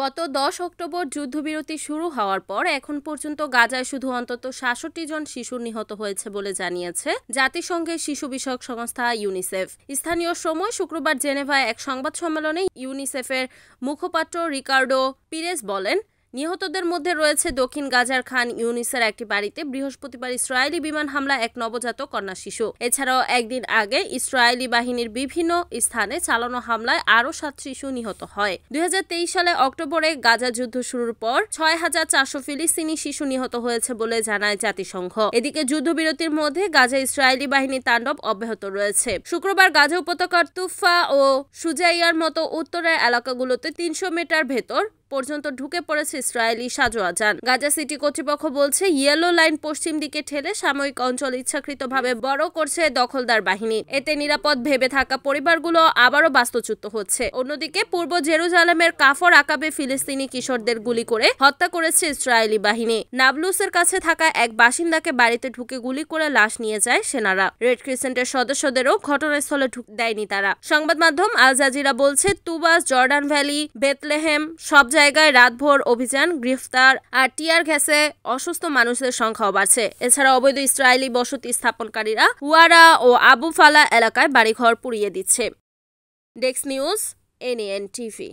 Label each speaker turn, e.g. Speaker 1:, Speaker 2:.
Speaker 1: গত 10 অক্টোবর যুদ্ধবিরতি শুরু হওয়ার পর এখন পর্যন্ত গাজায় শুধু অন্তত ৬৭ জন শিশু নিহত হয়েছে বলে জানিয়েছে জাতিসংঘের শিশু বিষয়ক সংস্থা ইউনিসেফ। স্থানীয় সময় শুক্রবার জেনেভায় এক সংবাদ সম্মেলনে ইউনিসেফের মুখপাত্র রিকার্ডো পিরেস বলেন, নিহতদের মধ্যে রয়েছে দক্ষিণ গাজার খান ইউনিসের একটি বাড়িতে বৃহস্পতিবার ইসরায়েলি বিমান হামলা এক নবজাতক কন্যা শিশু। এছাড়াও একদিন আগে ইসরায়েলি বাহিনীর বিভিন্ন স্থানে চালানো হামলায় আরও 7 শিশু নিহত হয়। 2023 সালে অক্টোবরে গাজা যুদ্ধ শুরুর পর 6,400 ফিলিস্তিনি শিশু নিহত হয়েছে বলে জানায় জাতিসংঘ। এদিকে যুদ্ধবিরতির মধ্যে গাজা ইসরায়েলি বাহিনীর তাণ্ডব অব্যাহত রয়েছে। শুক্রবার গাজা উপত্যকার তুফা ও সুজাইয়ার মতো উত্তরের এলাকাগুলোতে 300 মিটার ভেতর পর্যন্ত ঢুকে পড়েছে ইসরায়েলি সাজোয়া যান। গাজা সিটি কর্তৃপক্ষ বলছে, ইয়েলো লাইন পশ্চিম দিকে ঠেলে সাময়িক অঞ্চল ইচ্ছাকৃতভাবে বড় করছে দখলদার বাহিনী। এতে নিরাপদ ভেবে থাকা পরিবারগুলো আবারও বাস্তুচ্যুত হচ্ছে। অন্যদিকে পূর্ব জেরুজালেমের কাফর আকাবে ফিলিস্তিনি কিশোরদের গুলি করে হত্যা করেছে ইসরায়েলি বাহিনী। নাবলুসের কাছে থাকা এক বাসিন্দাকে বাড়িতে ঢুকে গুলি করে লাশ নিয়ে যায় সেনারা। রেড ক্রিসেন্টের সদস্যদেরও ঘটনাস্থলে ঢুকতে দেয়নি তারা। সংবাদ মাধ্যম আল জাজিরা বলছে, তুবাস, জর্ডান ভ্যালি, বেথলেহেম সব জায়গায় রাতভর অভিযান, গ্রেফতার আর টিয়ার গ্যাসে অসুস্থ মানুষের সংখ্যাও বাড়ছে। এছাড়া অবৈধ ইসরায়েলি বসতি স্থাপনকারীরা ওয়ারা ও আবু ফালা এলাকায় বাড়িঘর পুড়িয়ে দিচ্ছে। Desk news, NN TV.